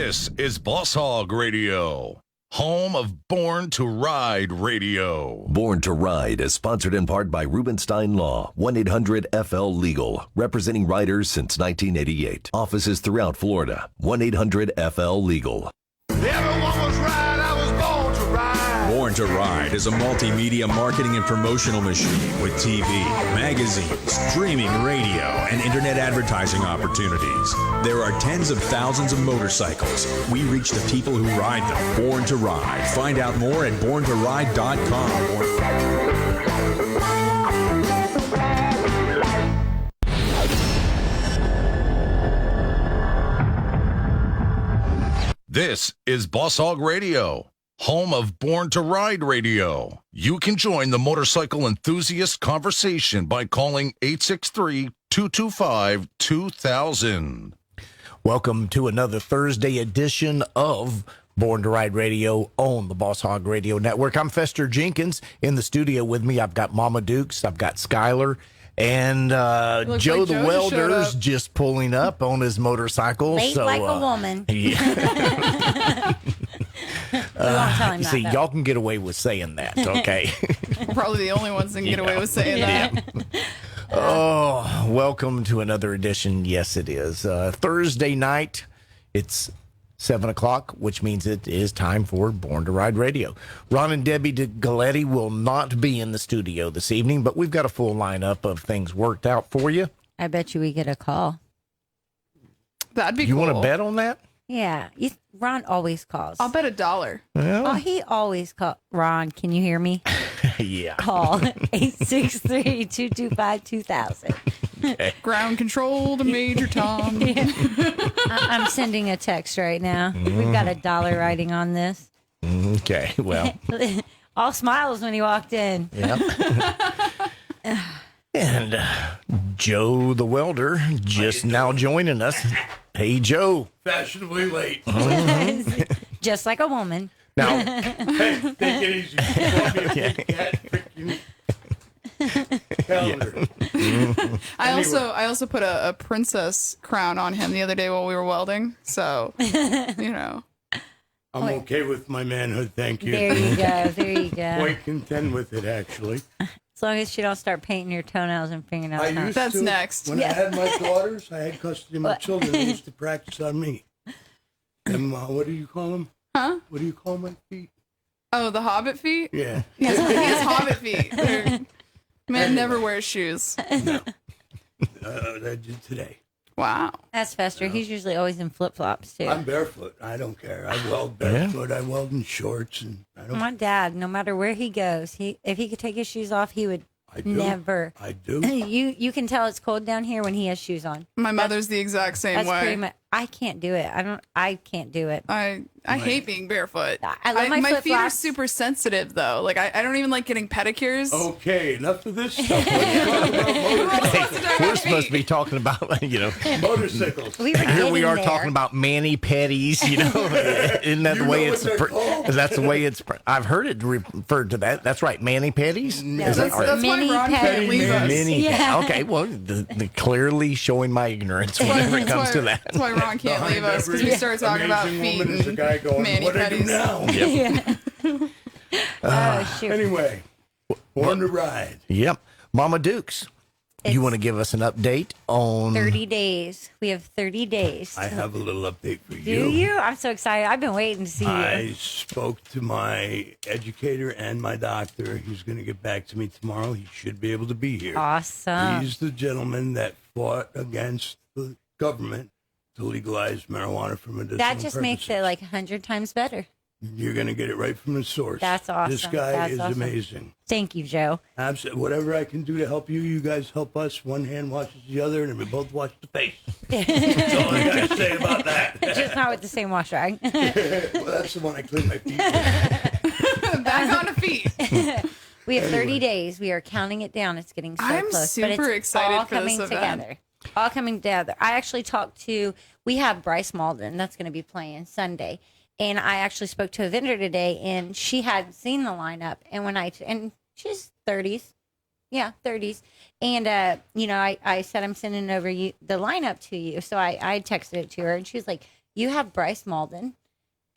This is Boss Hogg Radio, home of Born to Ride Radio. Born to Ride is sponsored in part by Rubenstein Law, 1-800-FL-LEGAL, representing riders since 1988. Offices throughout Florida, 1-800-FL-LEGAL. Everyone was right, I was born to ride. Born to Ride is a multimedia marketing and promotional machine with TV, magazines, streaming radio, and internet advertising opportunities. There are tens of thousands of motorcycles. We reach the people who ride them. Born to Ride. Find out more at borntoride.com. This is Boss Hogg Radio, home of Born to Ride Radio. You can join the motorcycle enthusiast conversation by calling 863-225-2000. Welcome to another Thursday edition of Born to Ride Radio on the Boss Hogg Radio Network. I'm Fester Jenkins. In the studio with me, I've got Mama Dukes, I've got Skylar, and Joe the Welder's just pulling up on his motorcycle. Late like a woman. Yeah. We won't tell him that, see, though. y'all can get away with saying that, okay? We're probably the only ones that can get away with saying that. Oh, welcome to another edition. Yes, it is. Thursday night, it's 7 o'clock, which means it is time for Born to Ride Radio. Ron and Debbie Galetti will not be in the studio this evening, but we've got a full lineup of things worked out for you. I bet you we get a call. That'd be You cool. want to bet on that? Yeah. Ron always calls. I'll bet $1. Oh, he always calls. Ron, can you hear me? Yeah. Call 863-225-2000. Okay. Ground control to Major Tom. I'm sending a text right now. We've got $1 writing on this. Okay, well. All smiles when he walked in. Yeah. And Joe the Welder just now joining us. Hey, Joe. Fashionably late. Just like a woman. Now, Hey, take it easy. You want me a big cat freaking calendar. I also put a princess crown on him the other day while we were welding. So, you know. I'm okay with my manhood, thank you. There you go. There you go. Quite content with it, actually. As long as you don't start painting your toenails and fingernails. I huh? used That's to, next. When I had my daughters, I had custody of my children. They used to practice on me. And what do you call them? Huh? What do you call my feet? Oh, the Hobbit feet? Yeah. He has Hobbit feet. Man never wears shoes. No. I did today. Wow. That's Fester. He's usually always in flip-flops, too. I'm barefoot. I don't care. I weld barefoot. I weld in shorts. And I don't. My dad, no matter where he goes, if he could take his shoes off, he would I do. never. I do. You can tell it's cold down here when he has shoes on. My mother's the exact same That's way. pretty much. I can't do it. I can't do it. I hate being barefoot. I love my feet are flip-flops. super sensitive though. Like I don't even like getting pedicures. Okay, enough of this stuff. Let's talk about we're supposed to be talking about, motorcycles. We were here we getting are there. talking about mani petties, Isn't that You the way know it's? what they're called? That's the way it's. I've heard it referred to that. That's right, mani petties. No, Is that That's, right? that's why Mini Ron can't petties. leave us. Mini. Yeah. Okay. Well, the clearly showing my ignorance whenever it comes to that. That's why Ron can't leave us because we start talking about feet Woman is a and guy going, mani what do I do petties. now? Oh shoot! Anyway, Born to Ride. Yep. Mama Dukes, It's you want to give us an update on 30 days. We have 30 days. I have a little update for Do you. you? I'm so excited. I've been waiting to see I you. spoke to my educator and my doctor. He's going to get back to me tomorrow. He should be able to be here. Awesome. He's the gentleman that fought against the government to legalize marijuana for medicinal That just makes it purposes. like 100 times better. You're going to get it right from the source. That's awesome. This guy That's is awesome. amazing. Thank you, Joe. Absolutely. Whatever I can do to help you, you guys help us. One hand washes the other, and we both wash the face. That's all I got to say about that. Just not with the same wash rag. Well, that's the one I clean my feet with. Back on the feet. We have 30 days. We are counting it down. It's getting so I'm close. super but it's excited all for this coming event. together. All coming together. I actually talked to, we have Bryce Malden. That's going to be playing Sunday. And I actually spoke to a vendor today, and she had seen the lineup. And and she's 30s. Yeah, 30s. And, I said, I'm sending over the lineup to you. So I texted it to her, and she was like, you have Bryce Malden.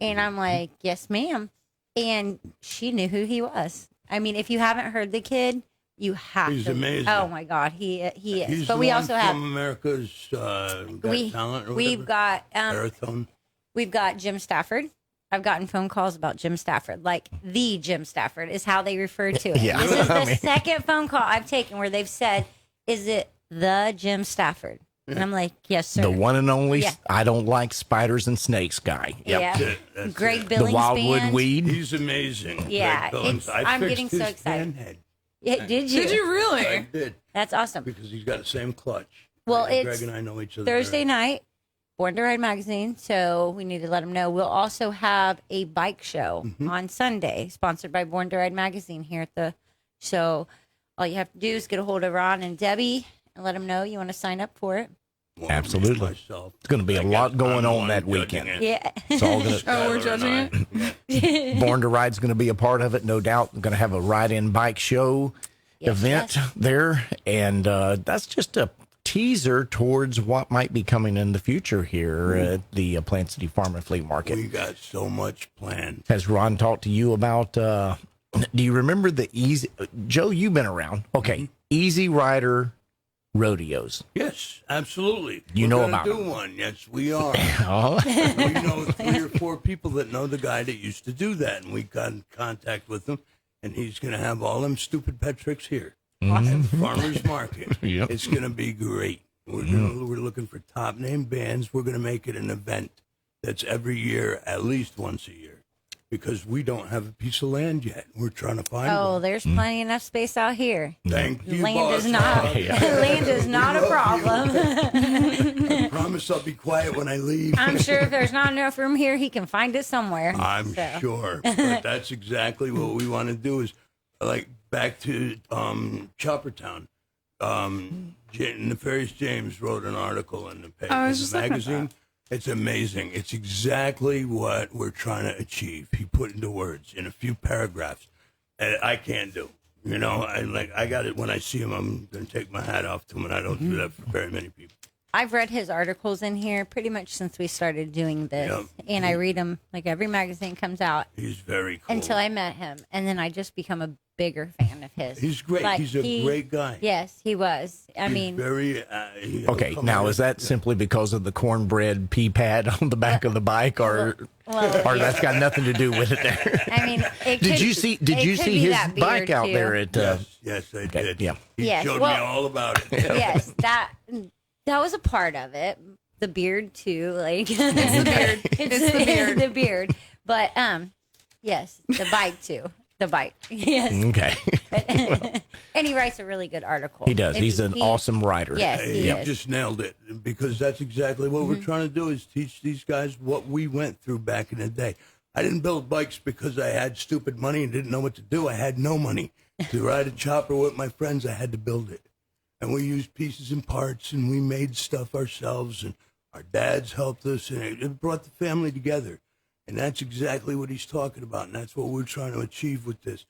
And I'm like, yes, ma'am. And she knew who he was. I mean, if you haven't heard the kid, you have He's to. amazing. Oh, my God. He is. He's But the we one also have. from America's Got Talent or We've whatever. got. Marathon. We've got Jim Stafford. I've gotten phone calls about Jim Stafford. Like, the Jim Stafford is how they refer to it. Yeah. This is the second phone call I've taken where they've said, is it the Jim Stafford? And I'm like, yes, sir. The one and only Yeah. I don't like spiders and snakes guy. Yeah. That's Greg it. Billings The wildwood band. weed. He's amazing. Yeah, Greg Billings. it's- I'm fixed getting so his excited. fan head. Yeah, did you? Did you really? I did, That's awesome. because he's got the same clutch. Well, Greg it's and I know each other. Thursday very night, Born to Ride magazine. So we need to let them know. We'll also have a bike show on Sunday, sponsored by Born to Ride magazine here at the show. All you have to do is get a hold of Ron and Debbie and let them know you want to sign up for it. well, Absolutely. myself. It's going to be a I lot guess going I'm the on one that judging weekend. it. Yeah. It's all going to. Oh, we're Skylar judging and it? I. Yeah. Born to Ride's going to be a part of it, no doubt. We're going to have a ride-in bike show Yes, event yes. there, and that's just a teaser towards what might be coming in the future here at the Plant City Farm and Flea Market. We got so much planned. Has Ron talked to you about? Do you remember the Easy Joe? You've been around, okay? Easy Rider rodeos. Yes, absolutely. You We're know gonna about do them. one. Yes, we are. Oh, We know 3 or 4 people that know the guy that used to do that, and we got in contact with him, and he's going to have all them stupid pet tricks here at the farmers market. Yep. It's going to be great. We're looking for top name bands. We're going to make it an event that's every year, at least once a year, because we don't have a piece of land yet. We're trying to find Oh, one. there's plenty enough space out here. Thank you, Land boss. is not land is not a love you. problem. I promise I'll be quiet when I leave. I'm sure if there's not enough room here, he can find it somewhere. I'm So. sure, but that's exactly what we want to do. Is like back to Choppertown. Nefarious James wrote an article in the paper, I was in just the looking at magazine. It's amazing. It's exactly what we're trying to achieve. He put into words in a few paragraphs that I can't do. You know, I got it when I see him. I'm going to take my hat off to him, and I don't do that for very many people. I've read his articles in here pretty much since we started doing this, Yep. and I read them like every magazine comes out He's very cool. until I met him, and then I just become a bigger fan of his. He's great. Like, He's a great guy. Yes, he was. I He's mean, very. okay. Now, is that simply because of the cornbread pea pad on the back of the bike, or that's got nothing to do with it? There. I mean, it Did could- you see? it Did you could see be his that beard, bike out too. there at? Yes, I did. yeah. He Yes, showed well- me all about it. Yes, that was a part of it. The beard too, like It's the beard. It's the beard. the beard. But yes, the bike too. The bike. Yes. Okay. And he writes a really good article. He does. If He's an awesome writer. Yes, he You is. just nailed it, because that's exactly what Mm-hmm. we're trying to do, is teach these guys what we went through back in the day. I didn't build bikes because I had stupid money and didn't know what to do. I had no money. To ride a chopper with my friends, I had to build it. And we used pieces and parts, and we made stuff ourselves, and our dads helped us, and it brought the family together. And that's exactly what he's talking about, and that's what we're trying to achieve with this.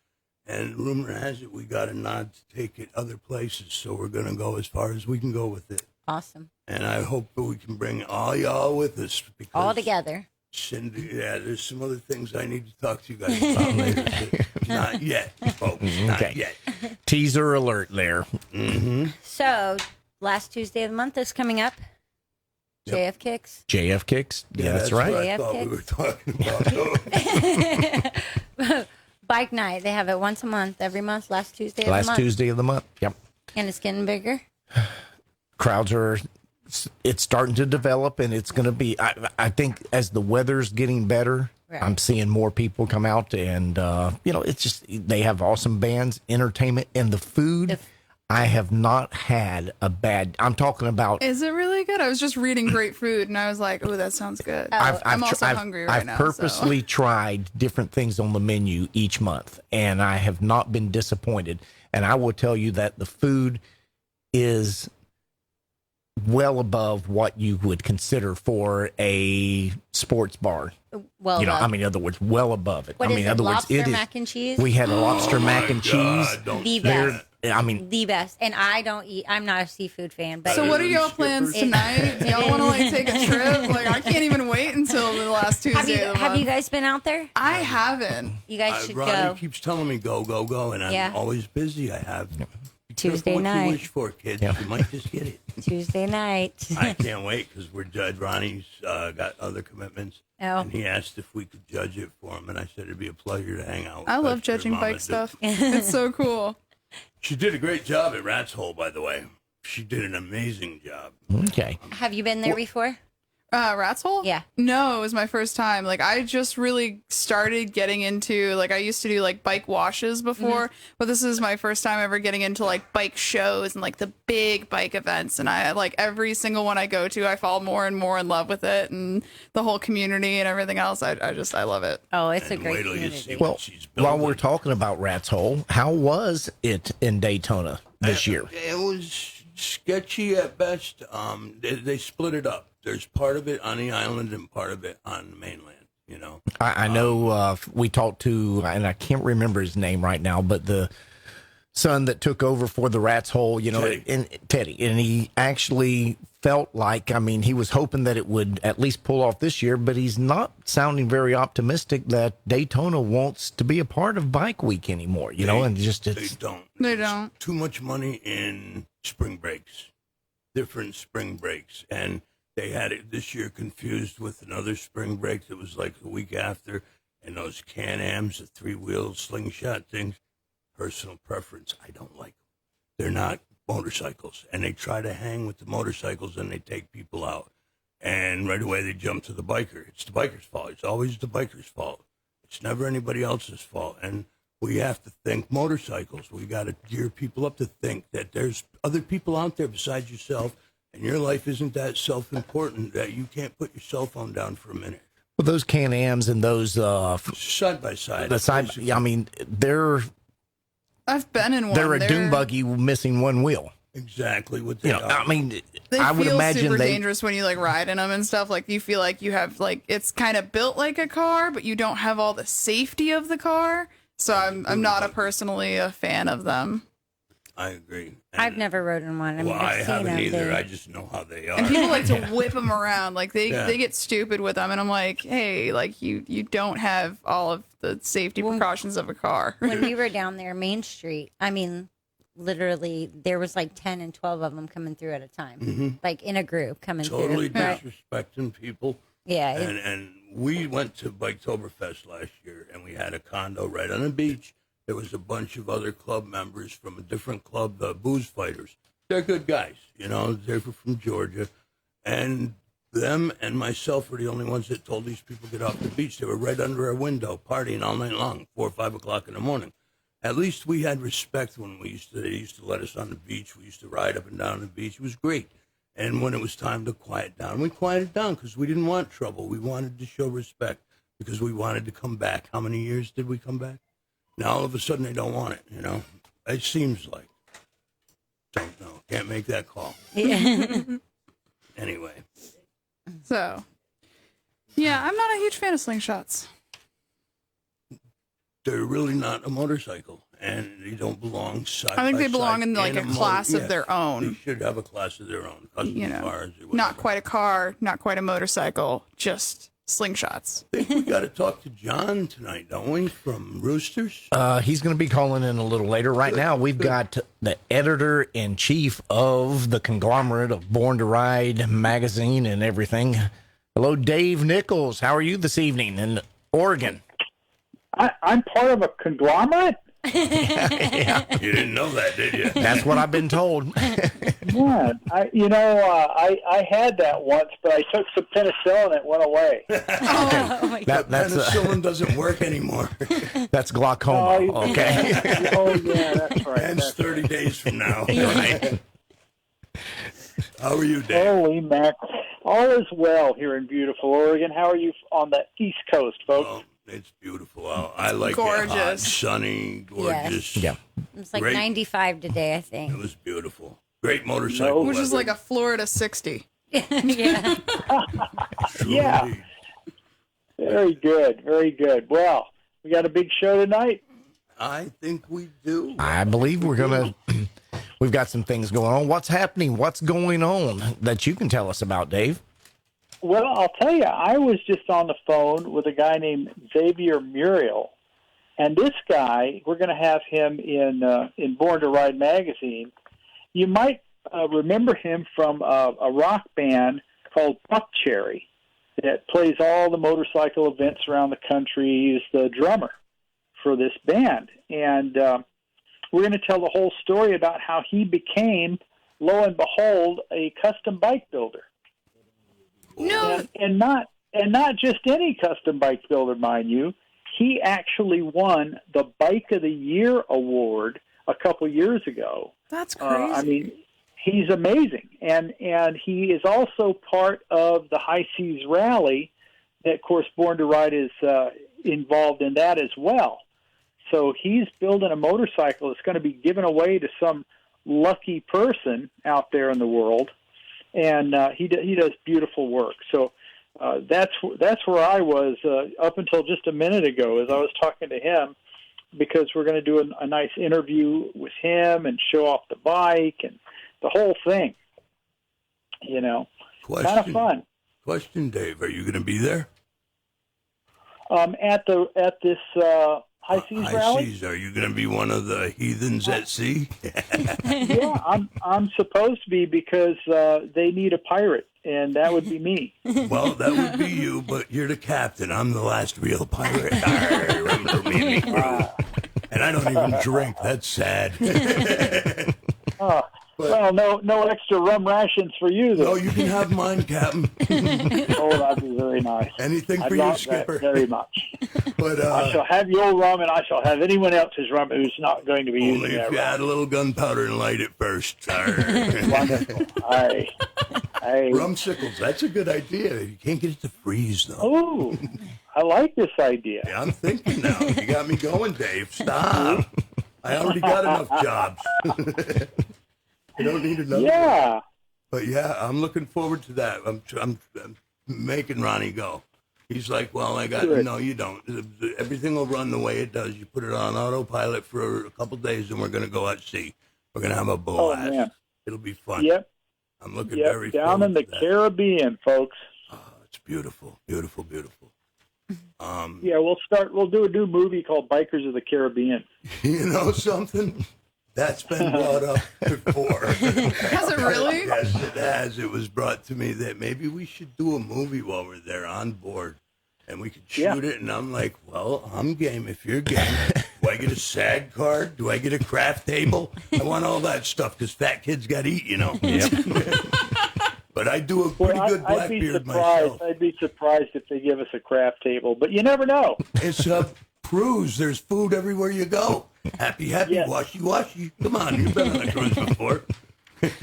And rumor has it we got a nod to take it other places, so we're going to go as far as we can go with it. Awesome. And I hope that we can bring all y'all with us. Because All together. Cindy, yeah, there's some other things I need to talk to you guys about later. Not yet, folks. Not Okay. yet. Teaser alert there. So last Tuesday of the month is coming up. JF Kicks. JF Kicks. Yeah, that's right. What I JF thought we Kicks. were talking about. Bike night. They have it once a month, every month, last Tuesday of the Last month. Tuesday of the month. Yep. And it's getting bigger. Crowds are. It's starting to develop, and it's going to be. I think as the weather's getting better, Right. I'm seeing more people come out, and it's just they have awesome bands, entertainment, and the food. I have not had a bad. I'm talking about. Is it really good? I was just reading great food, and I was like, "Oh, that sounds good." I'm also hungry right now. I've purposely tried different things on the menu each month, and I have not been disappointed. And I will tell you that the food is well above what you would consider for a sports bar. Well, In other words, well above it. what I is mean, it? in other words, Lobster it is. mac and cheese? We had lobster mac and cheese. God, don't The say best. that. I mean, The best. And I don't eat. I'm not a seafood fan. But So what are y'all plans tonight? Do y'all want to like take a trip? Like I can't even wait until the last Tuesday of the have you month. guys been out there? I haven't. You guys should Ronnie go. keeps telling me go, and I'm Yeah. always busy. I have Tuesday what night. you wish for, kids. You might just get it. Tuesday night. I can't wait because we're judge. Ronnie's got other commitments, Oh. and he asked if we could judge it for him, and I said it'd be a pleasure to hang out. With I love Buster and judging Mama bike do. stuff. It's so cool. She did a great job at Rat's Hole, by the way. She did an amazing job. okay. Have you been there before? Rat's Hole? Yeah. No, it was my first time. Like I just really started getting into like I used to do like bike washes before, but this is my first time ever getting into like bike shows and like the big bike events. And I like every single one I go to, I fall more and more in love with it and the whole community and everything else. I love it. Oh, it's a And great wait till you community. see Well, what she's building. while we're talking about Rat's Hole, how was it in Daytona this year? It was sketchy at best. They split it up. There's part of it on the island and part of it on the mainland, you know. I know we talked to, and I can't remember his name right now, but the son that took over for the Rat's Hole, you know, Teddy, and he actually felt like, I mean, he was hoping that it would at least pull off this year, but he's not sounding very optimistic that Daytona wants to be a part of Bike Week anymore, you know, and just They it's don't. They There's don't. Too much money in spring breaks, different spring breaks, and they had it this year confused with another spring break that was like the week after, and those Can-Ams, the three-wheel slingshot things. Personal preference, I don't like them. They're not motorcycles, and they try to hang with the motorcycles, and they take people out. And right away they jump to the biker. It's the biker's fault. It's always the biker's fault. It's never anybody else's fault. And we have to think motorcycles. We got to gear people up to think that there's other people out there besides yourself, and your life isn't that self-important that you can't put your cell phone down for a minute. well, those Can-Ams and those Side by side. the side. basically. I mean, they're I've been in one. a dune buggy missing one wheel. Exactly what they You know, are. I mean, They I would feel imagine super they. dangerous when you like ride in them and stuff. Like you feel like you have like it's kind of built like a car, but you don't have all the safety of the car. So I'm not personally a fan of them. I agree. I've never rode in one. I mean, Well, I I've seen haven't them. either. They're- I just know how they are. And people like to whip them around. Like Yeah. they get stupid with them, and I'm like, hey, like you don't have all of the safety precautions of a car. when we were down there, Main Street, I mean, literally, there was like 10 and 12 of them coming through at a time, like in a group coming Totally through. Right. disrespecting people. Yeah. And we went to Biketoberfest last year, and we had a condo right on the beach. There was a bunch of other club members from a different club, the Booze Fighters. They're good guys, you know. They were from Georgia, and them and myself were the only ones that told these people to get off the beach. They were right under our window, partying all night long, 4 or 5 o'clock in the morning. At least we had respect when they used to let us on the beach. We used to ride up and down the beach. It was great. And when it was time to quiet down, we quieted down because we didn't want trouble. We wanted to show respect because we wanted to come back. How many years did we come back? Now all of a sudden they don't want it, you know? It seems like. Don't know. Can't make that call. Anyway. So, yeah, I'm not a huge fan of slingshots. They're really not a motorcycle, and they don't belong side I think by they belong side in like a motor- class of yes, their They own. should have a class of their own. Custom You know, cars or not whatever. quite a car, not quite a motorcycle, just slingshots. I think we got to talk to John tonight, don't we, from Roosters? He's going to be calling in a little later. Right now, we've got the editor-in-chief of the conglomerate of Born to Ride magazine and everything. Hello, Dave Nichols. How are you this evening in Oregon? I'm part of a conglomerate? You didn't know that, did you? That's what I've been told. Yeah, I had that once, but I took some penicillin and it went away. That's Penicillin doesn't work anymore. that's glaucoma. Oh, Okay. Oh, yeah, that's right. Ends 30 days from now. Right. How are you, Dave? Holy mac. All is well here in beautiful Oregon. How are you on the East Coast, folks? Oh, it's beautiful out. I like it Gorgeous. hot, sunny, gorgeous. Yeah. It's like Great. 95 today, I It think. was beautiful. Great motorcycle. Which is weather. like a Florida 60. Yeah. True Yeah. indeed. Very good, very good. Well, we got a big show tonight. I think we do. I believe we've got some things going on. What's happening? What's going on that you can tell us about, Dave? Well, I'll tell you, I was just on the phone with a guy named Xavier Muriel, and this guy, we're going to have him in Born to Ride magazine. You might remember him from a rock band called Buckcherry that plays all the motorcycle events around the country. He's the drummer for this band, and we're going to tell the whole story about how he became, lo and behold, a custom bike builder. No, And not just any custom bike builder, mind you. He actually won the Bike of the Year award a couple years ago. that's crazy. I mean, he's amazing, and he is also part of the High Seas Rally. That, of course, Born to Ride is involved in that as well. So he's building a motorcycle that's going to be given away to some lucky person out there in the world, and he does beautiful work. So that's where I was up until just a minute ago, as I was talking to him, because we're going to do a nice interview with him and show off the bike and the whole thing. You know, kind of fun. Question, Dave. Are you going to be there? At this High Seas High Rally. Seas. Are you going to be one of the heathens at sea? Yeah, I'm supposed to be, because they need a pirate, and that would be me. Well, that would be you, but you're the captain. I'm the last real pirate. Arr, remember me and me crew. And I don't even drink. That's sad. Well, no extra rum rations for you, though. No, you can have mine, Captain. Oh, that'd be very nice. Anything I'd for you, like Skipper. that very much. But I shall have your rum, and I shall have anyone else's rum who's not going to be only using if that you rum. add a little gunpowder and light it first. Wonderful. Aye. Rumsicles, that's a good idea. You can't get it to freeze, though. Oh, I like this idea. Yeah, I'm thinking now. You got me going, Dave. Stop. I already got enough jobs. I don't need another one. Yeah. But yeah, I'm looking forward to that. I'm making Ronnie go. He's like, well, Good. no, you don't. Everything will run the way it does. You put it on autopilot for a couple days, and we're going to go at sea. We're going to have a blast. man. It'll be fun. Yep. I'm looking Yep. very Down forward in the to that. Caribbean, folks. Oh, it's beautiful, beautiful, beautiful. Yeah, we'll do a new movie called Bikers of the Caribbean. You know something? That's been brought up before. Has it really? Yes, it has. It was brought to me that maybe we should do a movie while we're there on board, and we could shoot it. And I'm like, well, I'm game if you're game. Do I get a SAG card? Do I get a craft table? I want all that stuff, because fat kids got to eat, you know. Yep. But I do a pretty good I'd be Blackbeard surprised. myself. I'd be surprised if they give us a craft table, but you never know. It's a cruise. There's food everywhere you go. Happy, Yes. washy. Come on, you've been on a cruise before.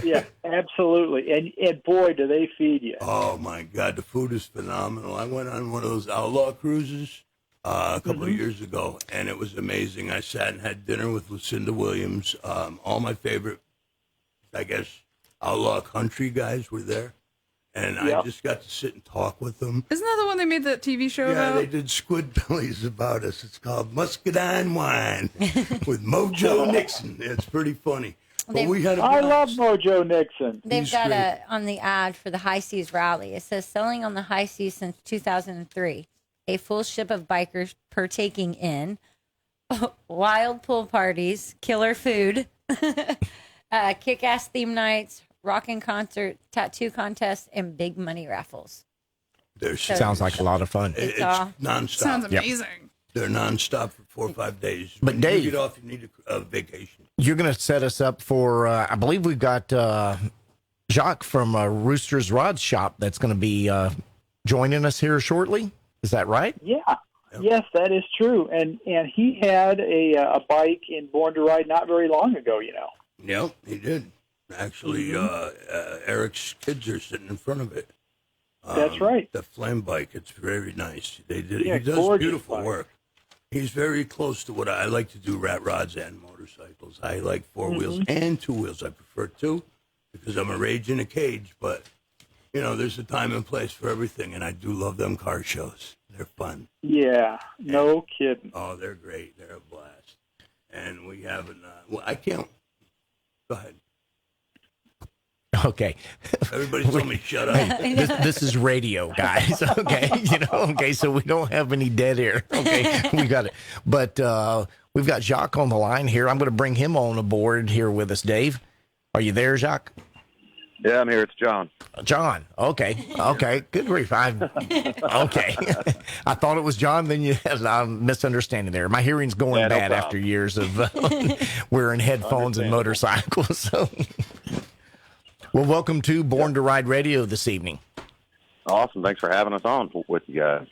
Yeah, absolutely. And boy, do they feed you. Oh, my God, the food is phenomenal. I went on one of those outlaw cruises a couple of years ago, and it was amazing. I sat and had dinner with Lucinda Williams. All my favorite, I guess, outlaw country guys were there, and I just got to sit and talk with them. Isn't that the one they made that TV show Yeah, about? they did Squidbillies about us. It's called Muscadine Wine with Mojo Nixon. It's pretty funny. But we had a I blast. love Mojo Nixon. They've He's got great. on the ad for the High Seas Rally. It says selling on the high seas since 2003. A full ship of bikers partaking in wild pool parties, killer food, kick-ass theme nights, rockin' concert, tattoo contests, and big money raffles. There's Sounds like a lot of fun. It's all- nonstop. Sounds amazing. They're nonstop for 4 or 5 days. But When Dave- you get off, you need a vacation. You're going to set us up for, I believe we've got Jacques from Rooster's Rod Shop that's going to be joining us here shortly. Is that right? Yeah. Yes, that is true. And he had a bike in Born to Ride not very long ago, you know. Yep, he did. Actually, Eric's kids are sitting in front of it. That's right. The flame bike. It's very nice. They did. Yeah, He does gorgeous beautiful bike. work. He's very close to what I like to do. Rat rods and motorcycles. I like 4 wheels and 2 wheels. I prefer 2 because I'm a rage in a cage. But you know, there's a time and place for everything, and I do love them car shows. They're fun. Yeah, no kidding. Oh, they're great. They're a blast. and we haven't. Well, I can't. Go ahead. Okay. Everybody told me shut up. This is radio, guys. Okay. Okay. So we don't have any dead air. Okay. We got it. But we've got Jacques on the line here. I'm going to bring him on aboard here with us, Dave. Are you there, Jacques? Yeah, I'm here. It's John. John. Okay. Good grief. Okay. I thought it was John. Then you had a misunderstanding there. My hearing's going no bad problem. after years of wearing headphones and motorcycles. So, well, welcome to Born to Ride Radio this evening. Awesome. Thanks for having us on with you guys.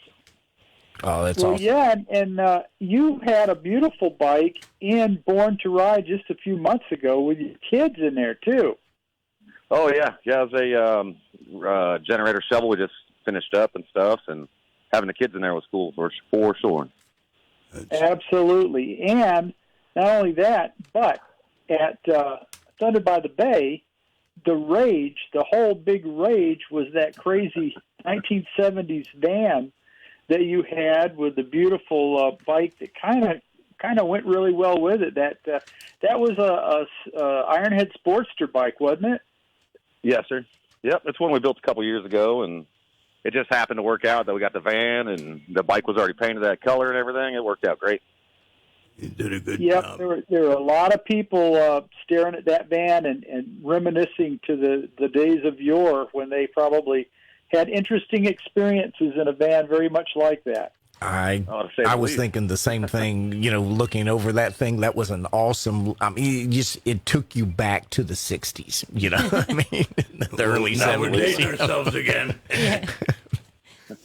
Oh, that's Well, awesome. yeah, and you had a beautiful bike in Born to Ride just a few months ago with your kids in there, too. Oh, yeah. Yeah, it was a generator shovel we just finished up and stuff, and having the kids in there was cool for sure. Absolutely. And not only that, but at Thunder by the Bay, the whole big rage was that crazy 1970s van that you had with the beautiful bike that kind of went really well with it. That was a Ironhead Sportster bike, wasn't it? Yes, sir. Yep, it's one we built a couple years ago, and it just happened to work out that we got the van, and the bike was already painted that color and everything. It worked out great. You did a good Yep, job. there were a lot of people staring at that van and reminiscing to the days of yore when they probably had interesting experiences in a van very much like that. I was thinking the same thing, looking over that thing. That was an awesome, it took you back to the 60s, I mean, the early Now we're 70s. dating ourselves again.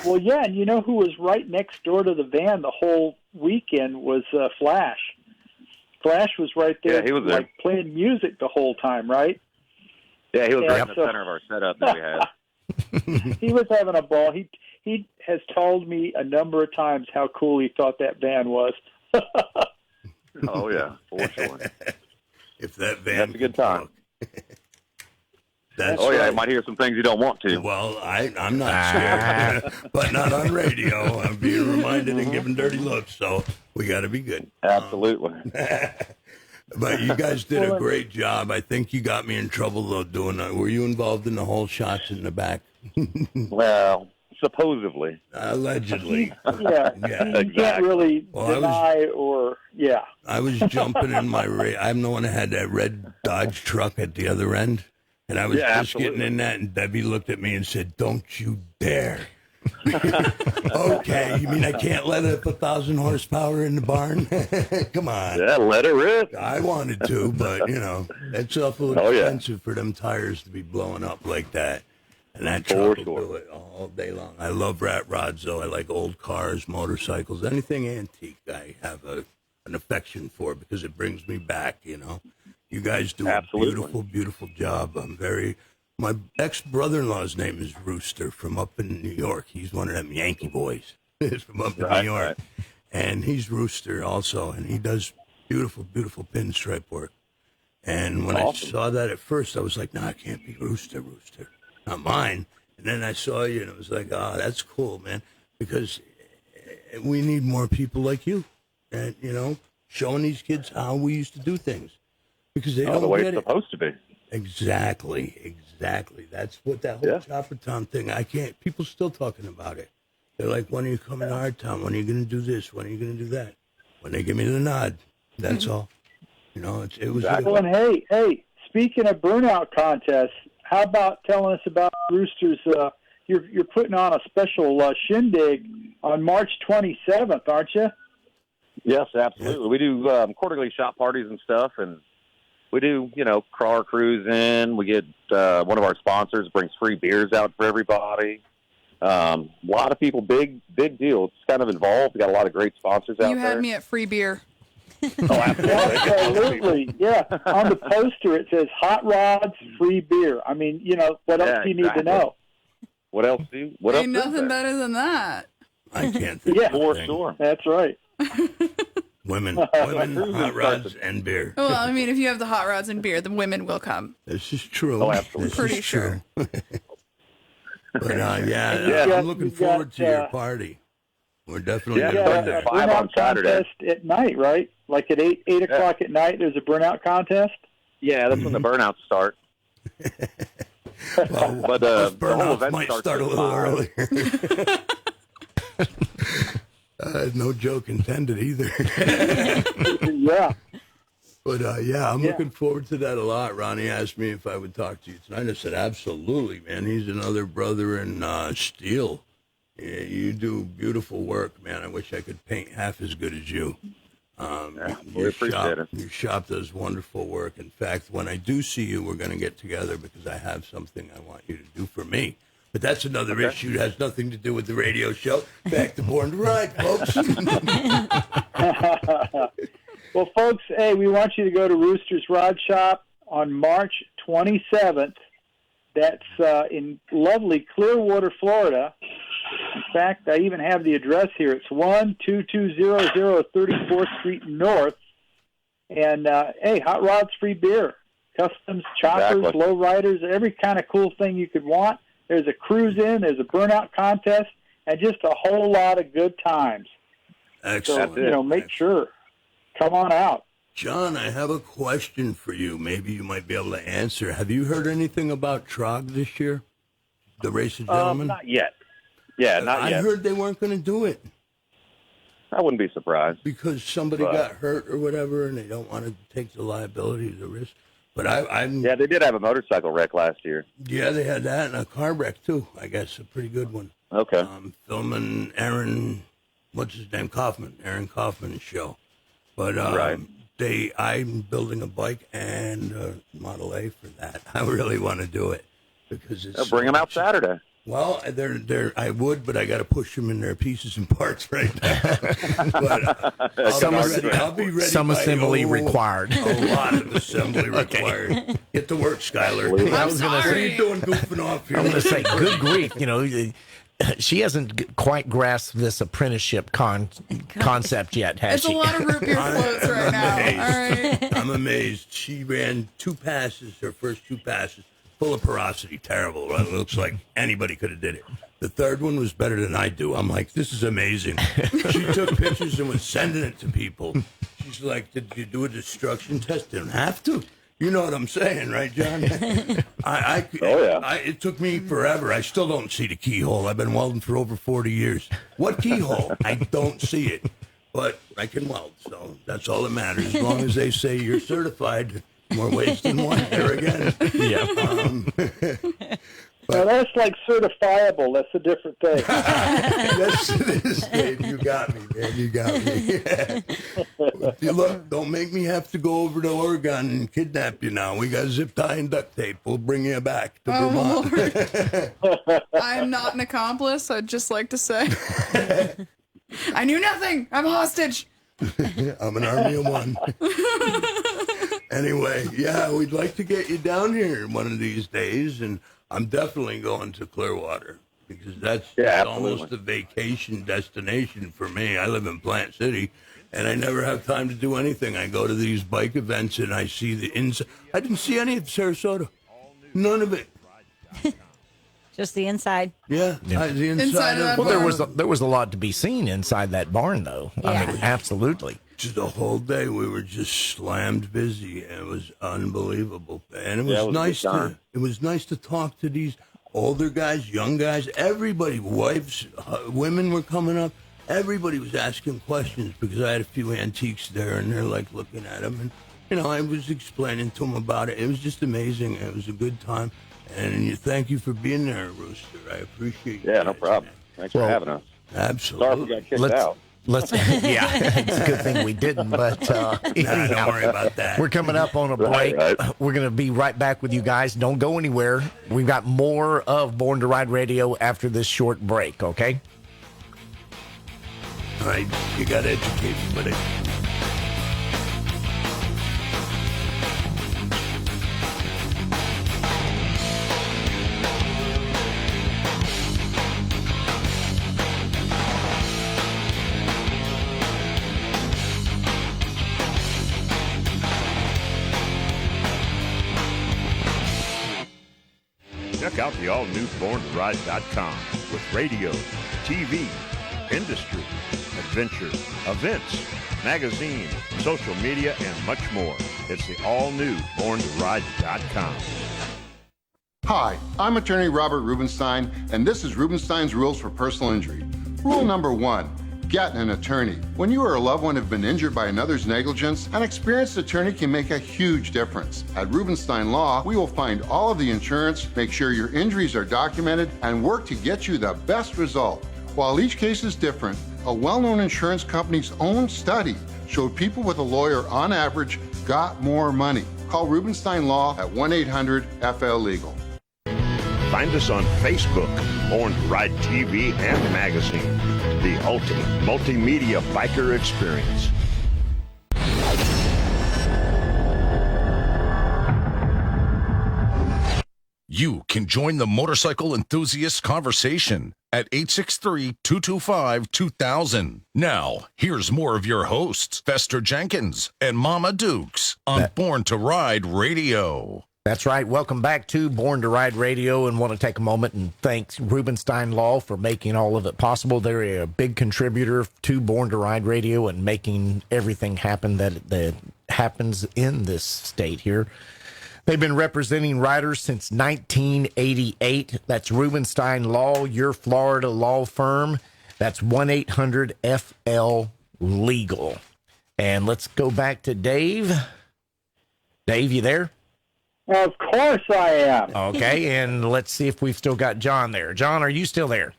Well, yeah, and you know who was right next door to the van the whole weekend was Flash. Flash was right there, Yeah, he was there. playing music the whole time, right? Yeah, he was right in Yeah, the center of our setup that we had. He was having a ball. He has told me a number of times how cool he thought that van was. Oh, yeah, for sure. If that van That's a good time. That's Oh, yeah, right. you might hear some things you don't want to. Well, I'm not scared, but not on radio. I'm being reminded and given dirty looks, so we got to be good. Absolutely. But you guys did a great job. I think you got me in trouble, though, doing that. Were you involved in the whole shots in the back? Well, supposedly. Allegedly. Yeah, Yeah, you can't exactly. really Well, deny yeah. I was jumping in my I'm the one that had that red Dodge truck at the other end. And I was Yeah, just getting absolutely. in that, and Debbie looked at me and said, "Don't you dare." Okay, you mean I can't let up 1,000 horsepower in the barn? Come on. Yeah, let it rip. I wanted to, but, that's awful Oh, yeah. expensive for them tires to be blowing up like that. And that For truck will sure. do it all day long. I love rat rods, though. I like old cars, motorcycles, anything antique I have an affection for because it brings me back, You guys do Absolutely. a beautiful, beautiful job. My ex-brother-in-law's name is Rooster from up in New York. He's one of them Yankee boys. He's from up in Right, New York. right. And he's Rooster also, and he does beautiful, beautiful pinstripe work. And when Awesome. I saw that at first, I was like, no, it can't be Rooster, not mine. And then I saw you, and it was like, oh, that's cool, man, because we need more people like you, and, showing these kids how we used to do things, because they The don't way get it's it. supposed to be. Exactly. That's what that whole Yeah. Chopper Town thing, people still talking about it. They're like, when are you coming to our town? When are you going to do this? When are you going to do that? When they give me the nod, that's all. It was. Well, and hey, speaking of burnout contests, how about telling us about Roosters? You're putting on a special shindig on March 27th, aren't you? Yes, absolutely. We do quarterly shop parties and stuff, and we do, car cruising. We get one of our sponsors brings free beers out for everybody. A lot of people, big deal. It's kind of involved. We got a lot of great sponsors out You there. had me at free beer. Oh, absolutely. Absolutely, yeah. On the poster it says "Hot Rods, Free Beer." I mean, what else Yeah, do you need to exactly. know? What else What else Ain't is nothing there? better than that. I can't think Yeah. of For anything. sure. That's right. Women, Cruising hot rods, starts and beer. Well, I mean, if you have the hot rods and beer, the women will come. This is true. Oh, absolutely. This Pretty is true. sure. But Yeah. I'm looking You've forward got, to your party. We're definitely Yeah, going starts to at do 5 on burnout Saturday. contest at night, right? Like at 8 o'clock at night, there's a burnout contest. Yeah, that's when the burnouts start. that. Well, But us the whole burnouts event might starts start a at little 5. earlier. No joke intended either. Yeah. But, I'm looking forward to that a lot. Ronnie asked me if I would talk to you tonight. I said, absolutely, man. He's another brother in steel. Yeah, you do beautiful work, man. I wish I could paint half as good as you. We appreciate it. Your shop does wonderful work. In fact, when I do see you, we're going to get together because I have something I want you to do for me. But that's another issue. It has nothing to do with the radio show. Back to Born to Ride, folks. Well, folks, hey, we want you to go to Rooster's Rod Shop on March 27th. That's in lovely Clearwater, Florida. In fact, I even have the address here. It's 12200 34th Street North. And, hey, hot rods, free beer, customs, choppers, Exactly. low riders, every kind of cool thing you could want. There's a cruise-in, there's a burnout contest, and just a whole lot of good times. Excellent. So, make sure. Come on out. John, I have a question for you. Maybe you might be able to answer. Have you heard anything about Trog this year? The race of gentlemen? Not yet. Yeah, not I yet. heard they weren't going to do it I wouldn't be surprised. because somebody got hurt or whatever, and they don't want to take the liability, the risk. But I'm Yeah, they did have a motorcycle wreck last year. yeah, they had that and a car wreck too. I guess a pretty good one. Okay. Filming Aaron, what's his name, Aaron Kaufman's show. But Right. I'm building a bike and a Model A for that. I really want to do it because it's Bring them out Saturday. Well, I would, but I got to push them in their pieces and parts right now. But I'll be ready. Some by, assembly required. A lot of assembly required. Get to work, Skylar. I was going to What are say, you doing goofing off here? I'm going to say, good grief, she hasn't quite grasped this apprenticeship concept yet, has It's she? a lot of root beer floats right now. All right. I'm amazed. She ran 2 passes, her first 2 passes, full of porosity, terrible. Right? It looks like anybody could have did it. The third one was better than I do. I'm like, this is amazing. She took pictures and was sending it to people. She's like, did you do a destruction test? Didn't have to. You know what I'm saying, right, John? It took me forever. I still don't see the keyhole. I've been welding for over 40 years. What keyhole? I don't see it. But I can weld, so that's all that matters. As long as they say you're certified, more ways than one. There again. Yeah. Now, that's like certifiable. That's a different thing. Yes, it is, Dave. You got me, man. You got me. You look, don't make me have to go over to Oregon and kidnap you now. We got zip tie and duct tape. We'll bring you back to Vermont. Lord. I am not an accomplice, I'd just like to say. I knew nothing. I'm a hostage. I'm an army of one. Anyway, yeah, we'd like to get you down here one of these days, and I'm definitely going to Clearwater because that's almost a vacation destination for me. I live in Plant City, and I never have time to do anything. I go to these bike events, and I see the inside. I didn't see any of Sarasota. None of it. Just the inside. Yeah, the inside of that of Well, there was a lot to be seen inside that barn, though. I Yeah. mean, absolutely. Just the whole day we were just slammed busy. It was unbelievable, and it was, Yeah, it was a nice good to. time. It was nice to talk to these older guys, young guys, everybody, wives, women were coming up. Everybody was asking questions because I had a few antiques there, and they're like looking at them, and I was explaining to them about it. It was just amazing. It was a good time, and thank you for being there, Rooster. I appreciate you. Yeah, no guys, problem. man. Thanks for having us. Sorry if Absolutely. we got kicked out. Yeah, it's a good thing we didn't, but Nah, don't worry about that. we're coming up on a break. Right. We're going to be right back with you guys. Don't go anywhere. We've got more of Born to Ride Radio after this short break, okay? All right, you got to educate me with it. Check out the all-new BornToRide.com with radio, TV, industry, adventure, events, magazine, social media, and much more. It's the all-new BornToRide.com. Hi, I'm attorney Robert Rubenstein, and this is Rubenstein's Rules for Personal Injury. Rule number 1, get an attorney. When you or a loved one have been injured by another's negligence, an experienced attorney can make a huge difference. At Rubenstein Law, we will find all of the insurance, make sure your injuries are documented, and work to get you the best result. While each case is different, a well-known insurance company's own study showed people with a lawyer on average got more money. Call Rubenstein Law at 1-800-FL-LEGAL. Find us on Facebook, Born to Ride TV and magazine, the ultimate multimedia biker experience. You can join the motorcycle enthusiast conversation at 863-225-2000. Now, here's more of your hosts, Fester Jenkins and Mama Dukes on Born to Ride Radio. That's right. Welcome back to Born to Ride Radio, and want to take a moment and thank Rubenstein Law for making all of it possible. They're a big contributor to Born to Ride Radio and making everything happen that happens in this state here. They've been representing riders since 1988. That's Rubenstein Law, your Florida law firm. That's 1-800-FL-LEGAL. And let's go back to Dave. Dave, you there? Of course I am. Okay, and let's see if we've still got John there. John, are you still there?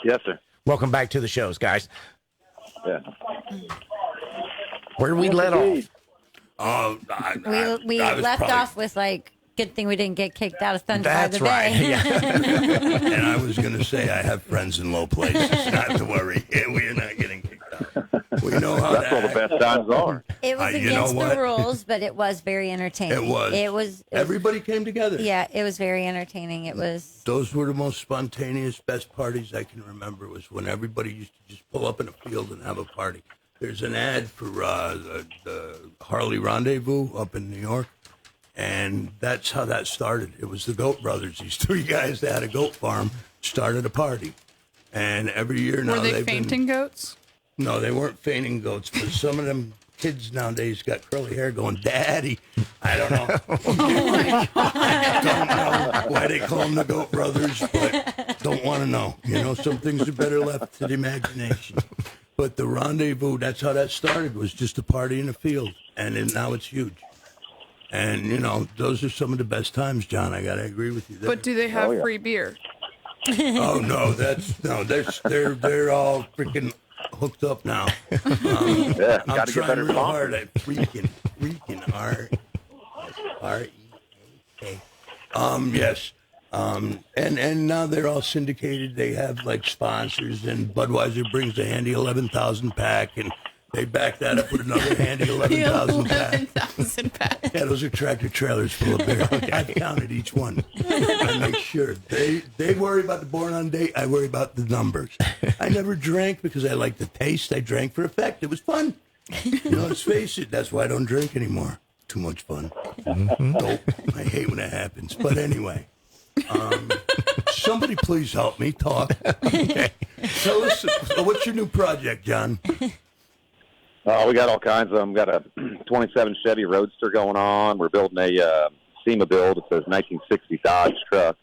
Yes, sir. Welcome back to the shows, guys. Yeah. Where did we let off? We left off with, like, good thing we didn't get kicked out of Thunder by the right. Bay. Yeah. And I was going to say I have friends in low places, not to worry. We're not getting kicked out. We know how That's where the best times are. It was against the rules, but it was very entertaining. It was. Everybody came together. Yeah, it was very entertaining. It was. Those were the most spontaneous, best parties I can remember. Was when everybody used to just pull up in a field and have a party. There's an ad for the Harley Rendezvous up in New York, and that's how that started. It was the Goat Brothers. These three guys that had a goat farm started a party, and every year now Were they fainting goats? No, they weren't fainting goats, but some of them kids nowadays got curly hair going, Daddy. I don't know. I don't know why they call them the Goat Brothers, but don't want to know. You know, some things are better left to the imagination. But the Rendezvous, that's how that started, was just a party in a field. And then now it's huge. And, you know, those are some of the best times, John. I got to agree with you there. But do they have free beer? Oh, no, they're all freaking hooked up now. Yeah, I'm trying real hard at freaking R-E-A-K. Yes. And now they're all syndicated. They have like sponsors, and Budweiser brings a handy 11,000 pack, and they back that up with another handy 11,000 pack. 11,000 pack. Yeah, those are tractor trailers full of beer. I've counted each one. I make sure they worry about the born on date. I worry about the numbers. I never drank because I like the taste. I drank for effect. It was fun. You know, let's face it. That's why I don't drink anymore. Too much fun. Dope. I hate when it happens. But anyway. Somebody please help me talk. Okay. Tell us, what's your new project, John? We got all kinds of them. Got a 27 Chevy Roadster going on. We're building a SEMA build. It's a 1960 Dodge truck.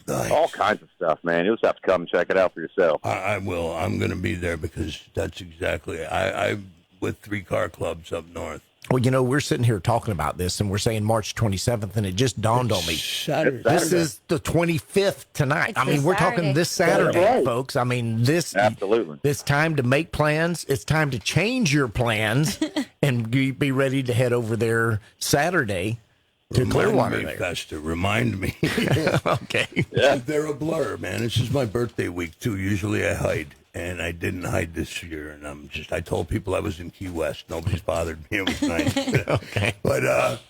Nice. All kinds of stuff, man. You'll just have to come and check it out for yourself. I will. I'm going to be there because that's exactly. I'm with 3 car clubs up north. Well, you know, we're sitting here talking about this, and we're saying March 27th, and it just dawned on me. Saturday. This is the 25th tonight. It's we're talking this Saturday, right. folks. I mean, Absolutely. It's time to make plans. It's time to change your plans and be ready to head over there Saturday to Clearwater. Remind me, Fester. Remind me. Okay. Yeah. They're a blur, man. This is my birthday week, too. Usually I hide. And I didn't hide this year, and I told people I was in Key West. Nobody's bothered me. It was nice. Okay. But,